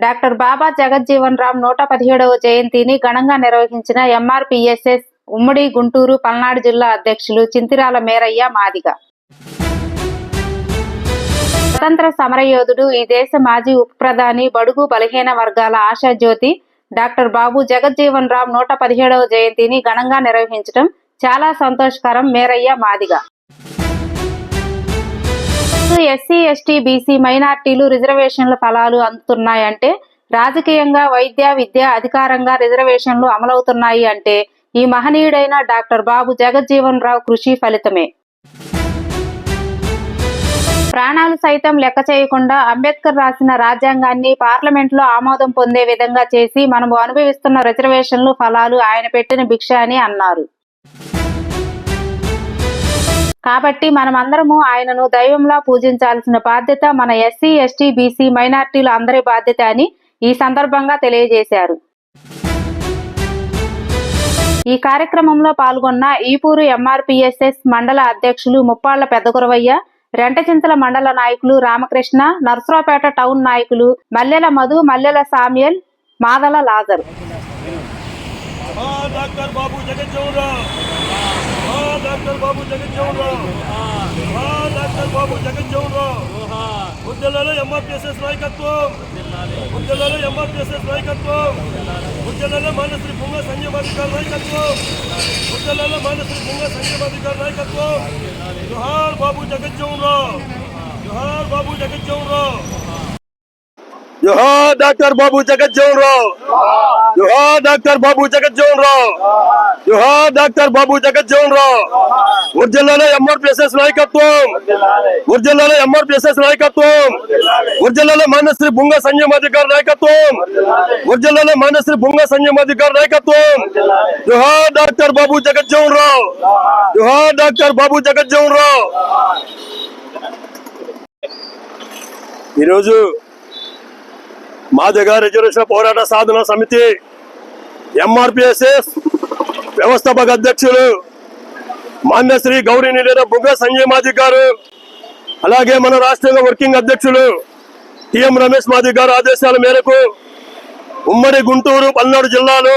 Doctor బాబా జగజ్జీవన్ రామ్ 117వ జయంతిని ఘనంగా నిర్వహించిన ఎంఆర్పీఎస్ఎస్ ఉమ్మడి గుంటూరు పల్నాడు జిల్లా అధ్యక్షులు చింతిరాల మేరయ్య మాదిగ. స్వతంత్ర సమరయోధుడు, ఈ దేశ మాజీ ఉప ప్రధాని, బడుగు బలహీన వర్గాల ఆశాజ్యోతి డాక్టర్ బాబు జగజ్జీవన్ రామ్ 117వ జయంతిని ఘనంగా నిర్వహించడం చాలా సంతోషకరం. Mereya Madiga. SC, ST, BC, మైనార్టీలు రిజర్వేషన్ల ఫలాలు అందుతున్నాయంటే, రాజకీయంగా, వైద్య, విద్య, అధికారంగా రిజర్వేషన్లు అమలవుతున్నాయి అంటే ఈ మహనీయుడైన డాక్టర్ బాబు జగజ్జీవన్ రావు కృషి ఫలితమే. ప్రాణాలు సైతం లెక్క చేయకుండా అంబేద్కర్ రాసిన రాజ్యాంగాన్ని పార్లమెంట్లో ఆమోదం పొందే విధంగా చేసి మనము అనుభవిస్తున్న రిజర్వేషన్లు ఫలాలు ఆయన పెట్టిన భిక్ష అని అన్నారు. కాబట్టి మనమందరము ఆయనను దైవంలా పూజించాల్సిన బాధ్యత మన ఎస్సీ, ఎస్టీ, బీసీ, మైనార్టీలు అందరి బాధ్యత అని ఈ సందర్భంగా తెలియజేశారు. ఈ కార్యక్రమంలో పాల్గొన్న ఈపూరు ఎంఆర్పీఎస్ఎస్ మండల అధ్యక్షులు ముప్పాళ్ల పెద్దగురవయ్య, రెంటచింతల మండల నాయకులు రామకృష్ణ, నర్సరావుపేట టౌన్ నాయకులు మల్లెల మధు, మల్లెల సామ్యల్, మాదల లాజర్. డాక్టర్ బాబు జగజ్జీవన్ రామ్, డాక్టర్ బాబు జగజ్జీవన్ రామ్, డాక్టర్ బాబు జగజ్జీవన్ రామ్. ఉద్యలాల ఎంఆర్పీఎస్ఎస్ నాయకత్వం, ఉద్యలాల ఎంఆర్పీఎస్ఎస్ నాయకత్వం, ఉద్యలాల మానశ్రీ భూంగ సంజయమాధికారి నాయకత్వం, ఉద్యలాల మానశ్రీ భూంగ సంజయమాధికారి నాయకత్వం. జోహార్ బాబు జగజ్జీవన్ రామ్, జోహార్ బాబు జగజ్జీవన్ రామ్. జోహార్ డాక్టర్ బాబు జగజ్జీవన్ రామ్, జోహార్ డాక్టర్ బాబు జగజ్జీవన్ రామ్, జోహార్ డాక్టర్ బాబు జగజ్జీవన్ రామ్. వర్ధిల్లాల ఎంఆర్పీఎస్ఎస్ నాయకత్వం, వర్ధిల్లాల ఎంఆర్పీఎస్ఎస్ నాయకత్వం, వర్ధిల్లాల మానశ్రీ భూంగ సంజయమాధికారి నాయకత్వం, వర్ధిల్లాల మానశ్రీ భూంగ సంజయమాధికారి నాయకత్వం. జోహార్ డాక్టర్ బాబు జగజ్జీవన్ రామ్, జోహార్ డాక్టర్ బాబు జగజ్జీవన్ రామ్. ఈరోజు మాదిగ రిజర్వేషన్ పోరాట సాధన సమితి ఎంఆర్పీఎస్ఎస్ వ్యవస్థాపక అధ్యక్షులు మాన్యశ్రీ గౌరవనీయులైన బుగ్గ సంజయ్ మాది గారు, అలాగే మన రాష్ట్ర వర్కింగ్ అధ్యక్షులు టిఎం రమేష్ మాది గారు ఆదేశాల మేరకు ఉమ్మడి గుంటూరు పల్నాడు జిల్లాలో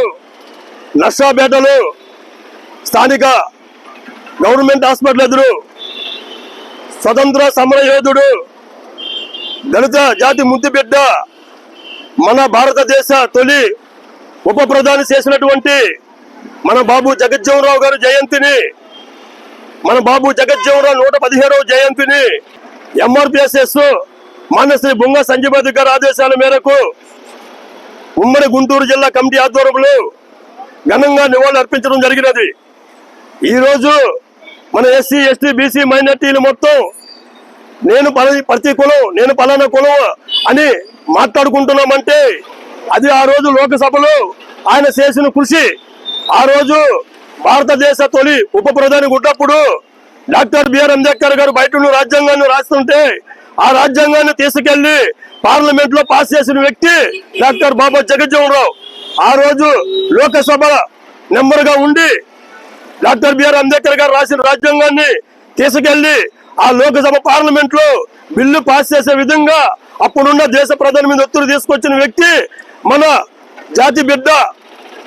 నర్సాపేటలో స్థానిక గవర్నమెంట్ హాస్పిటల్ ఎదురు స్వతంత్ర సమరయోధుడు, దళిత జాతి ముద్దుబిడ్డ, మన భారతదేశ తొలి ఉప ప్రధాని చేసినటువంటి మన బాబు జగజ్జీవన్ రావు గారి జయంతిని, మన బాబు జగజ్జీవన్ రావు 117వ జయంతిని ఎంఆర్పీఎస్ఎస్ మాన్యశ్రీ బుంగ సంజయ్ గారి ఆదేశాల మేరకు ఉమ్మడి గుంటూరు జిల్లా కమిటీ ఆధ్వర్యంలో ఘనంగా నివాళులు అర్పించడం జరిగినది. ఈరోజు మన ఎస్సీ, ఎస్టీ, బీసీ, మైనార్టీలు మొత్తం నేను ప్రతి కులం, నేను పలానా కులం అని మాట్లాడుకుంటున్నామంటే అది ఆ రోజు లోకసభలో ఆయన చేసిన కృషి. ఆ రోజు భారతదేశ తొలి ఉప ప్రధాని ఉన్నప్పుడు డాక్టర్ బిఆర్ అంబేద్కర్ గారు బయట రాజ్యాంగాన్ని రాస్తుంటే ఆ రాజ్యాంగాన్ని తీసుకెళ్లి పార్లమెంట్ లో పాస్ చేసిన వ్యక్తి డాక్టర్ బాబా జగజ్జీవన్ రావు. ఆ రోజు లోకసభ నెంబర్ గా ఉండి డాక్టర్ బిఆర్ అంబేద్కర్ గారు రాసిన రాజ్యాంగాన్ని తీసుకెళ్లి ఆ లోకసభ పార్లమెంట్ లో బిల్లు పాస్ చేసే విధంగా అప్పుడున్న దేశ ప్రధాని మీద ఒత్తిడి తీసుకొచ్చిన వ్యక్తి మన జాతి బిడ్డ,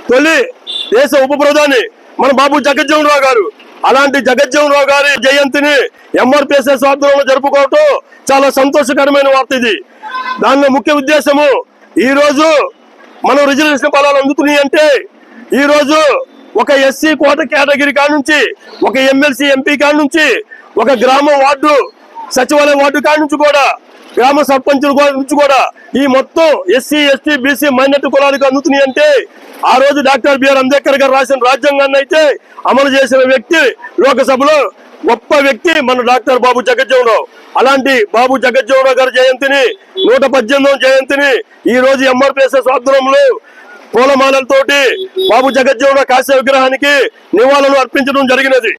తొలి దేశ ఉప ప్రధాని మన బాబు జగజ్జీవన్ రావు గారు. అలాంటి జగజ్జీవన్ రావు గారి జయంతిని ఎంఆర్పీఎస్ఎస్ ఆధ్వర్యంలో జరుపుకోవటం చాలా సంతోషకరమైన వార్త. ఇది దానిలో ముఖ్య ఉద్దేశము, ఈ రోజు మనం రిజర్వేషన్ ఫలాలు అందుతున్నాయి అంటే ఈ రోజు ఒక ఎస్సీ కోట కేటగిరీ కాడ నుంచి, ఒక ఎమ్మెల్సీ ఎంపీ కాడ నుంచి, ఒక గ్రామ వార్డు సచివాలయ వార్డు కాడ నుంచి కూడా, గ్రామ సర్పంచుల నుంచి కూడా ఈ మొత్తం ఎస్సీ, ఎస్టీ, బీసీ, మైనార్టీ కులాలకు అందుతున్నాయి అంటే ఆ రోజు డాక్టర్ బిఆర్ అంబేద్కర్ గారు రాసిన రాజ్యాంగాన్ని అయితే అమలు చేసిన వ్యక్తి, లోకసభలో గొప్ప వ్యక్తి మన డాక్టర్ బాబు జగజ్జీవన్ రావు. అలాంటి బాబు జగజ్జీవన్ రావు గారి జయంతిని 118వ జయంతిని ఈ రోజు ఎంఆర్పీఎస్ఎస్ ఆధ్వర్యంలో పూలమాలలతోటి బాబు జగజ్జీవన్ రావు కాశీ విగ్రహానికి నివాళులు అర్పించడం జరిగినది.